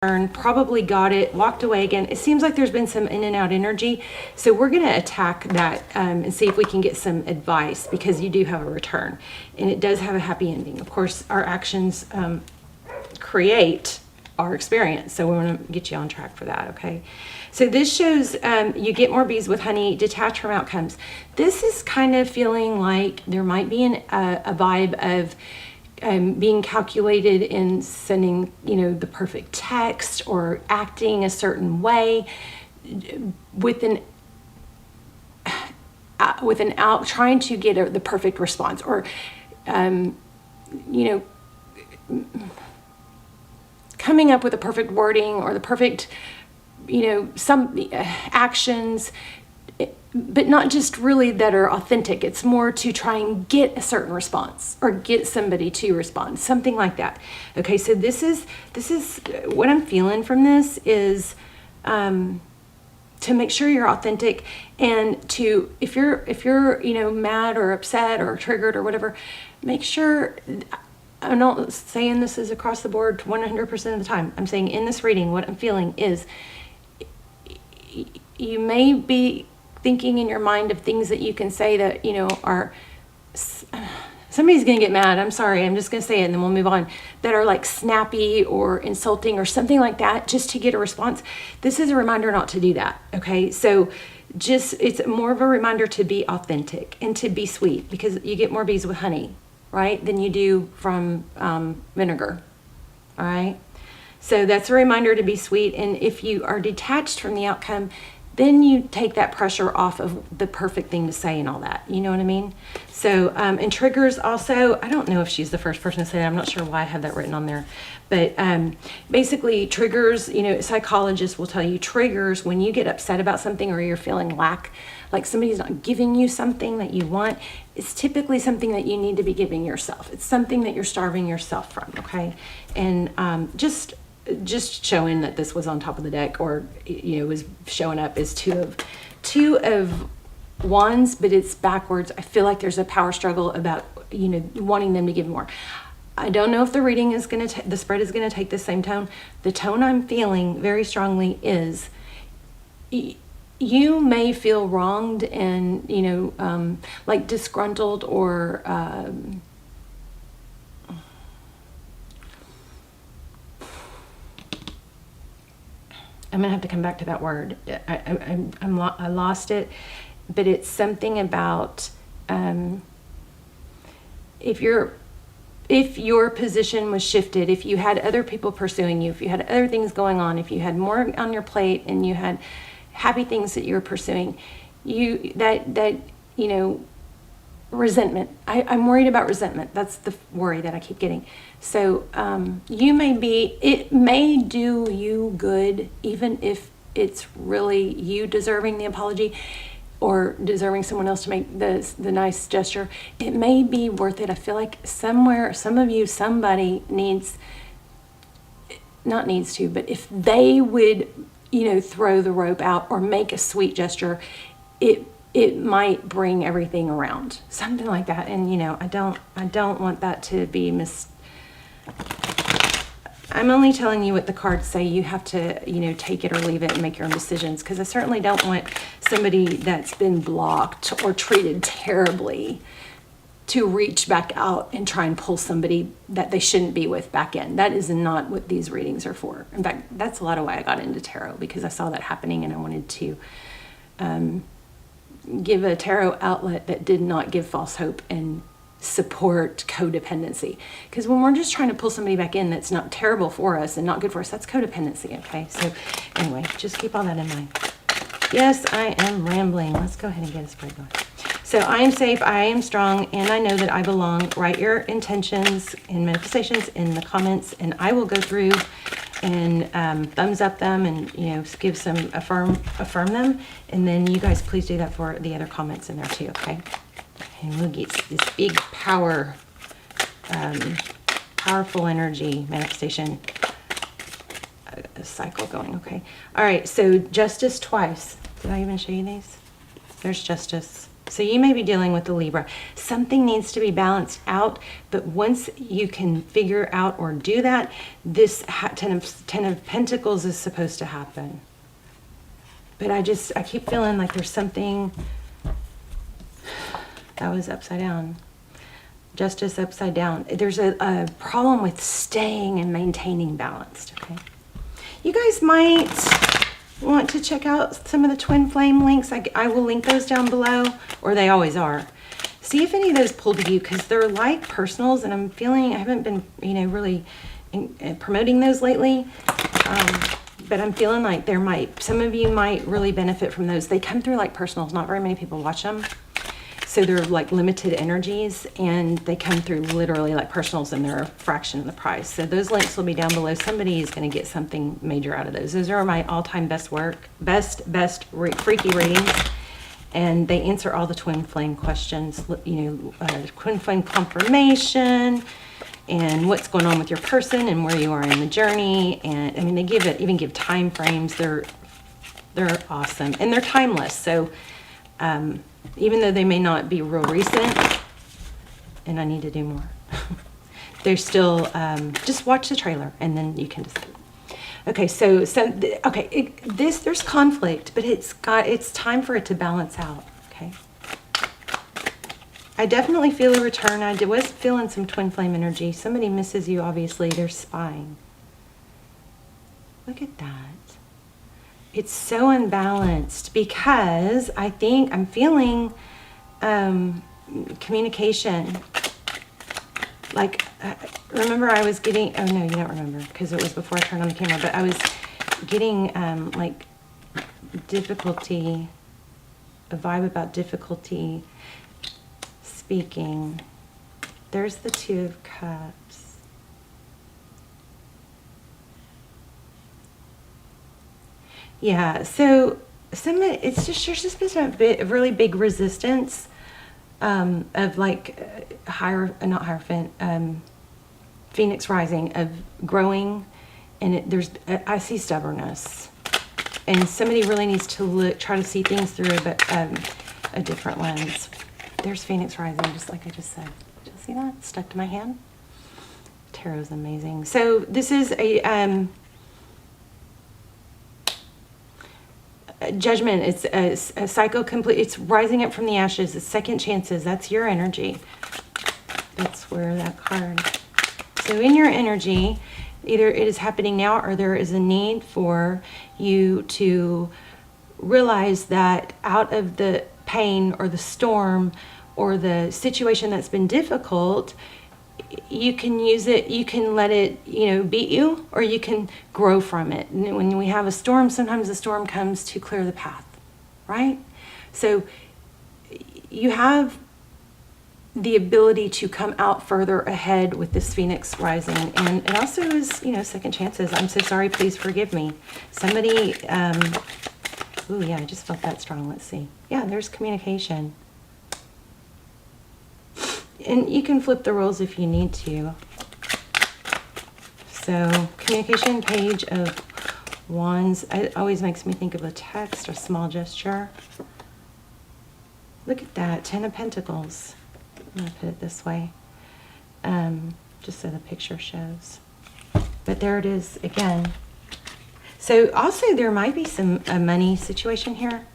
probably got it, walked away again. It seems like there's been some in and out energy. So we're going to attack that and see if we can get some advice, because you do have a return and it does have a happy ending. Of course, our actions create our experience. So we want to get you on track for that. Okay. So this shows you get more bees with honey, detach from outcomes. This is kind of feeling like there might be a vibe of being calculated in sending, the perfect text or acting a certain way with an out, trying to get the perfect response, or, coming up with the perfect wording or the perfect, some actions, but not just really that are authentic. It's more to try and get a certain response or get somebody to respond, something like that. Okay, so this is what I'm feeling from this is to make sure you're authentic, and to if you're mad or upset or triggered or whatever, make sure. I'm not saying this is across the board 100% of the time. I'm saying in this reading, what I'm feeling is you may be thinking in your mind of things that you can say that, are, somebody's going to get mad. I'm sorry. I'm just going to say it and then we'll move on. That are like snappy or insulting or something like that, just to get a response. This is a reminder not to do that. Okay. So it's more of a reminder to be authentic and to be sweet, because you get more bees with honey, right, than you do from vinegar. All right. So that's a reminder to be sweet. And if you are detached from the outcome, then you take that pressure off of the perfect thing to say and all that. You know what I mean? So, and triggers also, I don't know if she's the first person to say that. I'm not sure why I have that written on there. But basically triggers, psychologists will tell you triggers, when you get upset about something or you're feeling like somebody's not giving you something that you want, it's typically something that you need to be giving yourself. It's something that you're starving yourself from, okay? And just showing that this was on top of the deck, or was showing up as two of wands, but it's backwards. I feel like there's a power struggle about wanting them to give more. I don't know if the reading is going to the spread is going to take the same tone. The tone I'm feeling very strongly is you may feel wronged and like disgruntled, or I'm going to have to come back to that word. I lost it, but it's something about if your position was shifted, if you had other people pursuing you, if you had other things going on, if you had more on your plate and you had happy things that you were pursuing, resentment. I'm worried about resentment. That's the worry that I keep getting. So it may do you good, even if it's really you deserving the apology or deserving someone else to make the nice gesture. It may be worth it. I feel like somewhere, somebody needs to, but if they would, throw the rope out or make a sweet gesture, it might bring everything around, something like that. And I don't want that to be I'm only telling you what the cards say. You have to take it or leave it and make your own decisions, because I certainly don't want somebody that's been blocked or treated terribly to reach back out and try and pull somebody that they shouldn't be with back in. That is not what these readings are for. In fact, that's a lot of why I got into tarot, because I saw that happening and I wanted to give a tarot outlet that did not give false hope and support codependency. Because when we're just trying to pull somebody back in that's not terrible for us and not good for us, that's codependency. Okay, so anyway, just keep all that in mind. Yes, I am rambling. Let's go ahead and get a spread going. So I am safe, I am strong, and I know that I belong. Write your intentions and manifestations in the comments, and I will go through and thumbs up them and give some affirm them, and then you guys please do that for the other comments in there too. Okay, and we'll get this big powerful energy manifestation cycle going. Okay, all right, so justice twice. Did I even show you these? There's justice. So you may be dealing with the Libra. Something needs to be balanced out, but once you can figure out or do that, this Ten of Pentacles is supposed to happen. But I keep feeling like there's something that was upside down. Justice upside down. There's a problem with staying and maintaining balanced, okay? You guys might want to check out some of the twin flame links. I will link those down below, or they always are. See if any of those pull to you, because they're like personals, and I'm feeling I haven't been, really promoting those lately. But I'm feeling like some of you might really benefit from those. They come through like personals. Not very many people watch them. So they're like limited energies, and they come through literally like personals, and they're a fraction of the price. So those links will be down below. Somebody is going to get something major out of those. Those are my all-time best freaky readings. And they answer all the twin flame questions, twin flame confirmation, and what's going on with your person and where you are in the journey. And I mean, they even give time frames. They're awesome, and they're timeless. So even though they may not be real recent, and I need to do more, they're still, just watch the trailer and then you can decide. Okay, there's conflict, but it's time for it to balance out, okay? I definitely feel a return. I was feeling some twin flame energy. Somebody misses you, obviously. They're spying. Look at that. It's so unbalanced because I think I'm feeling communication. Like, remember I was getting, oh no, you don't remember because it was before I turned on the camera, but I was getting like difficulty, a vibe about difficulty speaking. There's the Two of Cups. Yeah, so there's just been a bit of really big resistance of like Phoenix rising, of growing, and I see stubbornness, and somebody really needs to try to see things through a different lens. There's Phoenix rising, just like I just said. Did you see that? It's stuck to my hand. Tarot's amazing. So this is a judgment. It's a cycle complete. It's rising up from the ashes. It's second chances. That's your energy. That's where that card. So in your energy, either it is happening now or there is a need for you to realize that out of the pain or the storm or the situation that's been difficult, you can use it, you can let it, beat you, or you can grow from it. And when we have a storm, sometimes the storm comes to clear the path, right? So you have the ability to come out further ahead with this Phoenix rising. And it also is, second chances. I'm so sorry, please forgive me. Somebody, ooh, yeah, I just felt that strong. Let's see. Yeah, there's communication. And you can flip the roles if you need to. So, communication, Page of Wands. It always makes me think of a text, a small gesture. Look at that, Ten of Pentacles. I'm going to put it this way, just so the picture shows. But there it is again. So, also there might be a money situation here.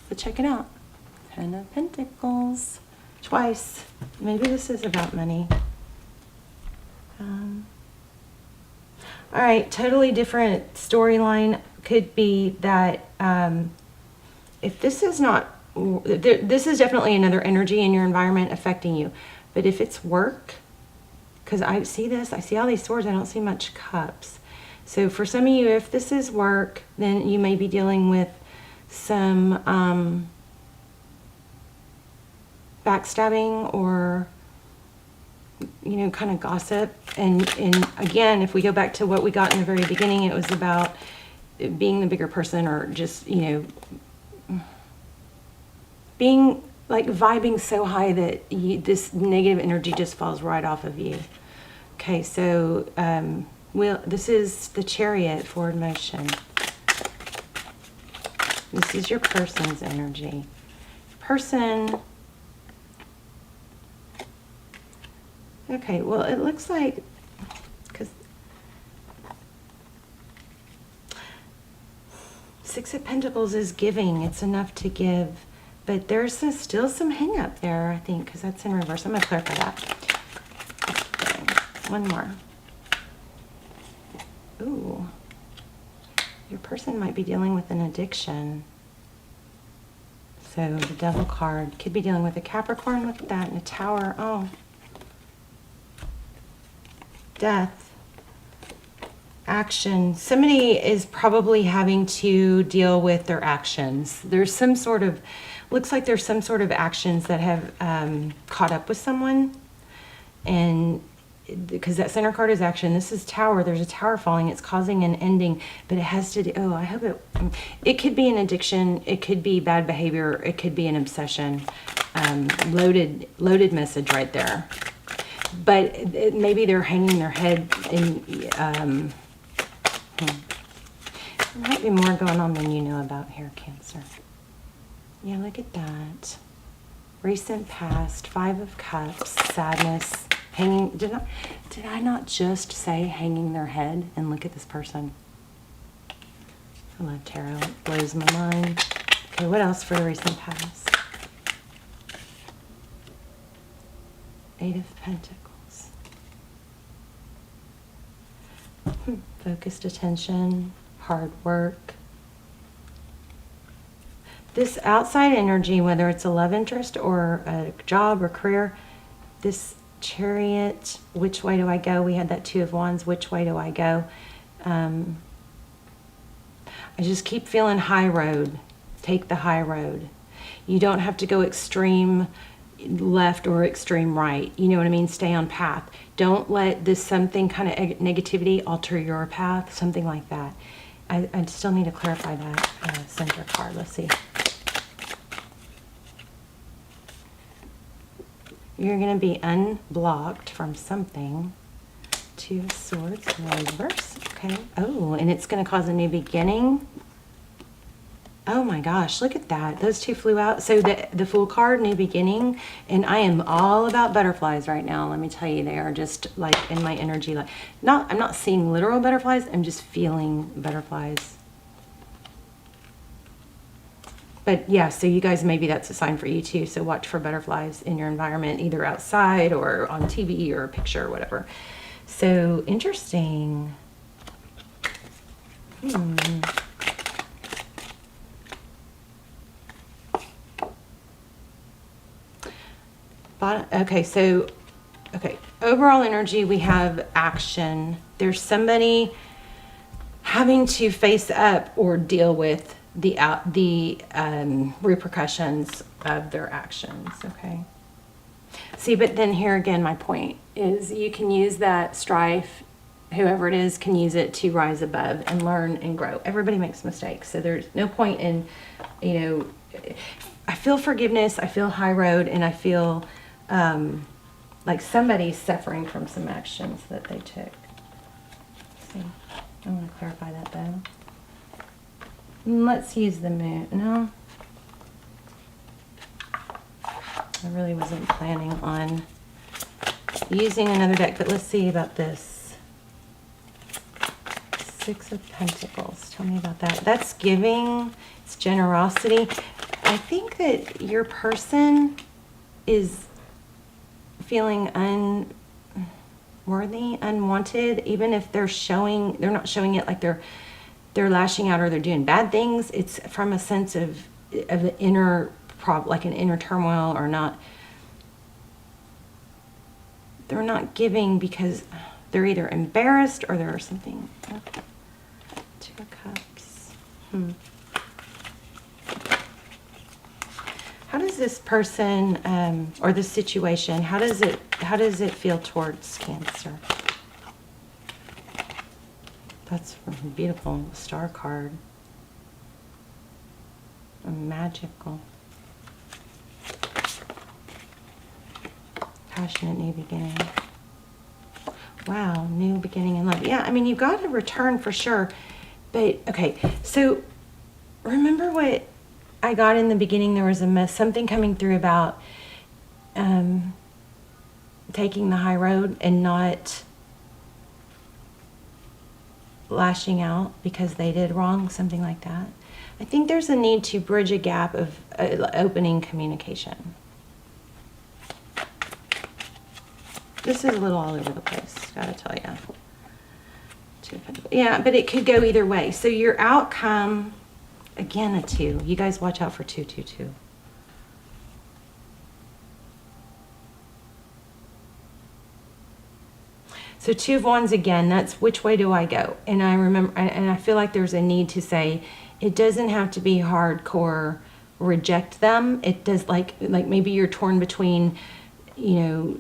But check it out. Ten of Pentacles. Twice. Maybe this is about money. All right, totally different storyline. Could be that if this is not, this is definitely another energy in your environment affecting you. But if it's work, because I see all these swords, I don't see much cups. So for some of you, if this is work, then you may be dealing with some backstabbing or kind of gossip, and again, if we go back to what we got in the very beginning, it was about being the bigger person, or just being like vibing so high that this negative energy just falls right off of you. Okay, so this is the Chariot, forward motion. This is your person's energy. Person Okay, well, it looks like, because Six of Pentacles is giving. It's enough to give. But there's still some hang up there, I think, because that's in reverse. I'm going to clarify that. Okay, one more. Ooh. Your person might be dealing with an addiction. So the Devil card could be dealing with a Capricorn. Look at that, and a Tower. Oh. Death. Action. Somebody is probably having to deal with their actions. There's some sort of, looks like there's some sort of actions that have caught up with someone. And because that center card is action, this is Tower. There's a tower falling. It's causing an ending, but it has to do, oh, I hope it could be an addiction. It could be bad behavior. It could be an obsession. Loaded message right there. But maybe they're hanging their head in, there might be more going on than you know about here, Cancer. Yeah, look at that. Recent past, Five of Cups, sadness, hanging. Did I not just say hanging their head? And look at this person. I love tarot. It blows my mind. Okay, what else for the recent past? Eight of Pentacles. Focused attention, hard work. This outside energy, whether it's a love interest or a job or career, this Chariot, which way do I go? We had that Two of Wands, which way do I go? I just keep feeling high road. Take the high road. You don't have to go extreme left or extreme right. You know what I mean? Stay on path. Don't let this something kind of negativity alter your path, something like that. I still need to clarify that center card. Let's see. You're going to be unblocked from something. Two of Swords, reverse. Okay. Oh, and it's going to cause a new beginning. Oh my gosh, look at that. Those two flew out. So the Fool card, new beginning, and I am all about butterflies right now. Let me tell you, they are just like in my energy. Like, I'm not seeing literal butterflies. I'm just feeling butterflies. But yeah, so you guys, maybe that's a sign for you too. So watch for butterflies in your environment, either outside or on TV or a picture or whatever. So interesting. Okay, so, overall energy, we have action. There's somebody having to face up or deal with the repercussions of their actions, okay? See, but then here again, my point is you can use that strife, whoever it is can use it to rise above and learn and grow. Everybody makes mistakes, so there's no point in, I feel forgiveness, I feel high road, and I feel like somebody's suffering from some actions that they took. Let's see, I want to clarify that though. Let's use the moon. No, I really wasn't planning on using another deck, but let's see about this. Six of Pentacles. Tell me about that. That's giving. It's generosity. I think that your person is feeling unworthy, unwanted, even if they're not showing it like they're lashing out or they're doing bad things. It's from a sense of the inner like an inner turmoil, or they're not giving because they're either embarrassed or there's something. Okay. Two of Cups. How does this person or this situation, how does it feel towards Cancer? That's beautiful. Star card. Magical. Passionate new beginning. Wow, new beginning in love. Yeah, I mean, you've got a return for sure. But, okay, so remember what I got, in the beginning, there was something coming through about taking the high road and not lashing out because they did wrong, something like that. I think there's a need to bridge a gap of opening communication. This is a little all over the place, gotta tell you. Yeah, but it could go either way. So your outcome, again, a 2. You guys watch out for 222. So 2 of Wands again, that's which way do I go? And I remember, and I feel like there's a need to say, it doesn't have to be hardcore reject them. It does, like maybe you're torn between, you know,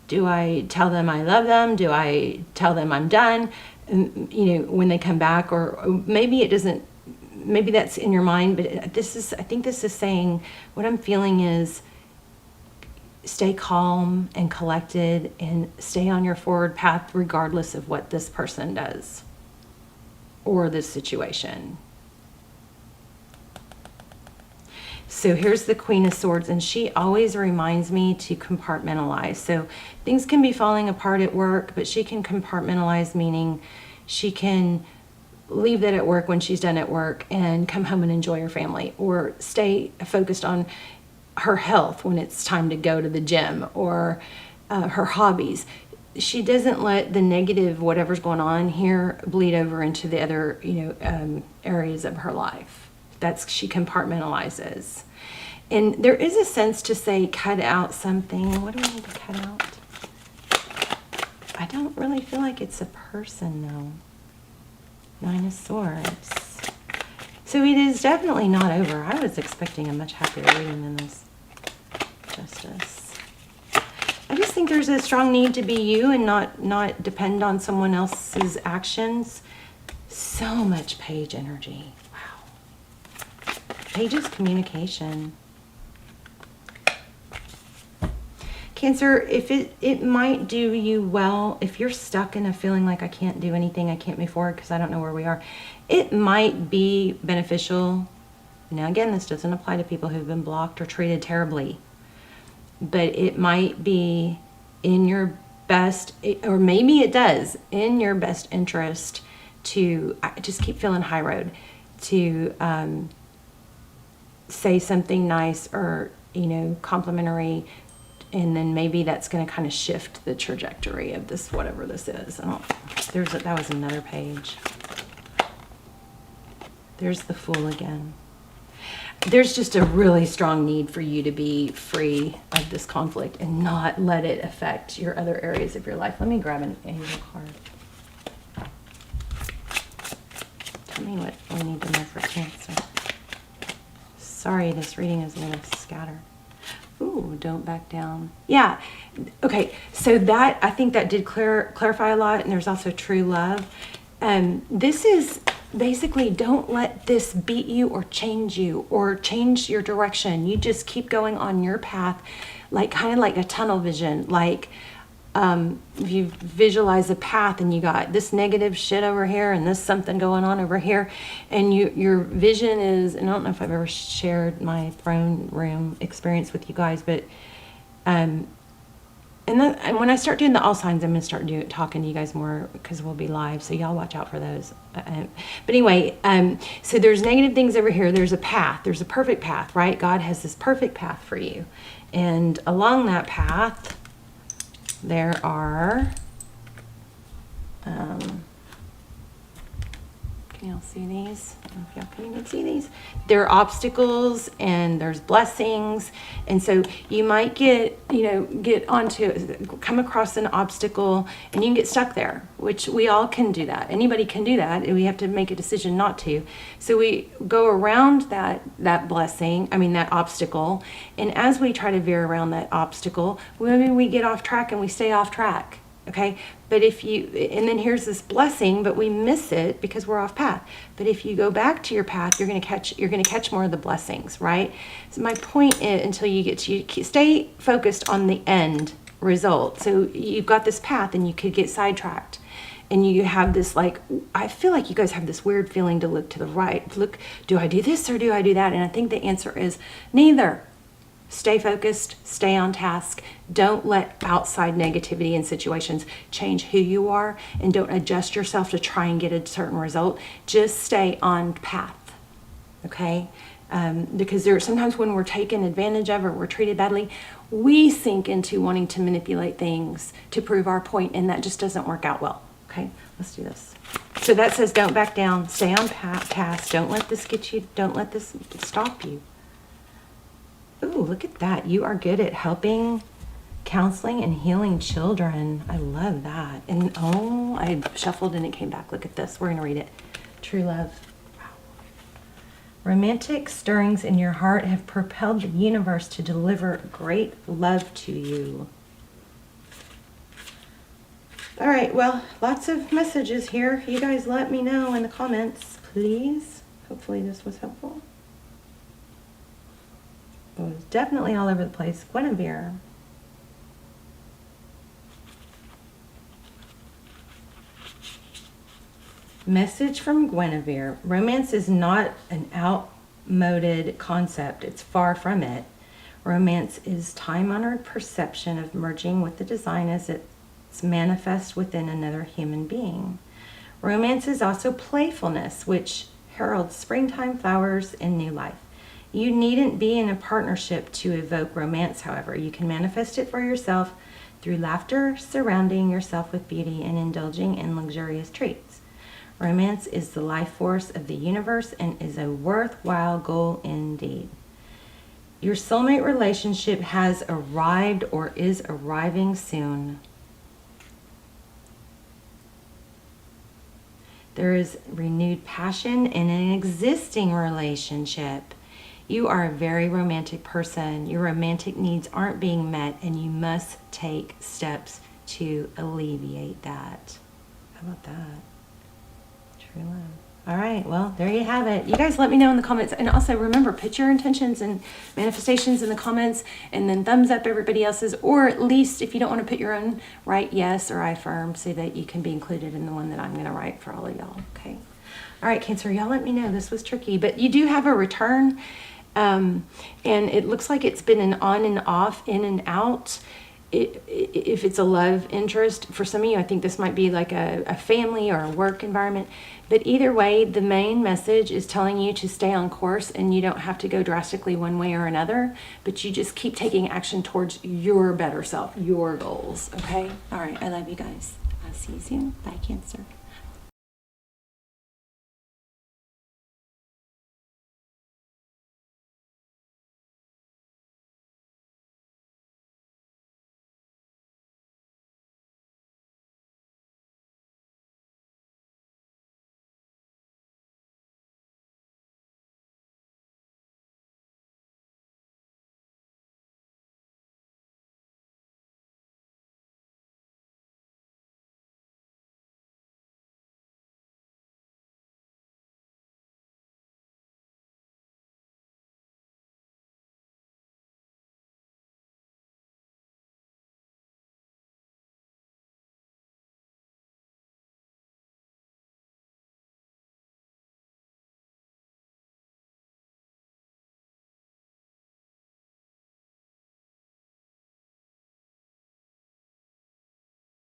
do I tell them I love them? Do I tell them I'm done? And, you know, when they come back, or maybe it doesn't, maybe that's in your mind, but I think this is saying, what I'm feeling is, stay calm and collected and stay on your forward path regardless of what this person does or the situation. So here's the Queen of Swords, and she always reminds me to compartmentalize. So things can be falling apart at work, but she can compartmentalize, meaning she can leave that at work when she's done at work and come home and enjoy her family, or stay focused on her health when it's time to go to the gym, or her hobbies. She doesn't let the negative, whatever's going on here, bleed over into the other, areas of her life. She compartmentalizes. And there is a sense to say, cut out something. What do we need to cut out? I don't really feel like it's a person, though. 9 of Swords. So it is definitely not over. I was expecting a much happier reading than this. Justice. I just think there's a strong need to be you and not depend on someone else's actions. So much Page energy. Wow. Page is communication. Cancer, if it might do you well, if you're stuck in a feeling like I can't do anything, I can't move forward because I don't know where we are, it might be beneficial. Now again, this doesn't apply to people who've been blocked or treated terribly, but it might be in your best, or maybe it does, in your best interest to, I just keep feeling high road, to say something nice or, complimentary, and then maybe that's going to kind of shift the trajectory of this, whatever this is. That was another page. There's the Fool again. There's just a really strong need for you to be free of this conflict and not let it affect your other areas of your life. Let me grab an angel card. Tell me what we need to know for Cancer. Sorry, this reading is a little scattered. Ooh, don't back down. Yeah. Okay. So that, I think that did clarify a lot. And there's also true love. This is basically, don't let this beat you or change your direction. You just keep going on your path, kind of like a tunnel vision. Like, if you visualize a path and you got this negative shit over here and this something going on over here, and your vision is, and I don't know if I've ever shared my throne room experience with you guys, but and when I start doing the all signs, I'm going to start talking to you guys more because we'll be live, so y'all watch out for those. But anyway, so there's negative things over here. There's a path. There's a perfect path, right? God has this perfect path for you. And along that path, there are, can y'all see these? I don't know if y'all can even see these. There are obstacles and there's blessings. And so you might come across an obstacle and you can get stuck there, which we all can do that. Anybody can do that. And we have to make a decision not to. So we go around that blessing, that obstacle. And as we try to veer around that obstacle, maybe we get off track and we stay off track. Okay, but and then here's this blessing, but we miss it because we're off path. But if you go back to your path, you're going to catch more of the blessings, right? So my point is, until you stay focused on the end result. So you've got this path and you could get sidetracked. And you have this, I feel like you guys have this weird feeling to look to the right. Look, do I do this or do I do that? And I think the answer is neither. Stay focused, stay on task. Don't let outside negativity in situations change who you are, and don't adjust yourself to try and get a certain result. Just stay on path, okay? Because there are sometimes when we're taken advantage of or we're treated badly, we sink into wanting to manipulate things to prove our point, and that just doesn't work out well, okay? Let's do this. So that says don't back down, stay on task, don't let this get you, don't let this stop you. Ooh, look at that. You are good at helping, counseling, and healing children. I love that. And oh, I shuffled and it came back. Look at this. We're going to read it. True love. Wow. Romantic stirrings in your heart have propelled the universe to deliver great love to you. All right, well, lots of messages here. You guys let me know in the comments, please. Hopefully this was helpful. It was definitely all over the place. Guinevere. Message from Guinevere. Romance is not an outmoded concept. It's far from it. Romance is time-honored perception of merging with the divine as it's manifest within another human being. Romance is also playfulness, which heralds springtime flowers and new life. You needn't be in a partnership to evoke romance, however. You can manifest it for yourself through laughter, surrounding yourself with beauty, and indulging in luxurious treats. Romance is the life force of the universe and is a worthwhile goal indeed. Your soulmate relationship has arrived or is arriving soon. There is renewed passion in an existing relationship. You are a very romantic person. Your romantic needs aren't being met, and you must take steps to alleviate that. How about that? True love. All right, well, there you have it. You guys let me know in the comments. And also remember, put your intentions and manifestations in the comments, and then thumbs up everybody else's, or at least if you don't want to put your own, write yes or I affirm so that you can be included in the one that I'm going to write for all of y'all, okay? All right, Cancer, y'all let me know. This was tricky, but you do have a return. And it looks like it's been an on and off, in and out. If it's a love interest, for some of you, I think this might be like a family or a work environment. But either way, the main message is telling you to stay on course, and you don't have to go drastically one way or another, but you just keep taking action towards your better self, your goals, okay? All right, I love you guys. I'll see you soon. Bye, Cancer.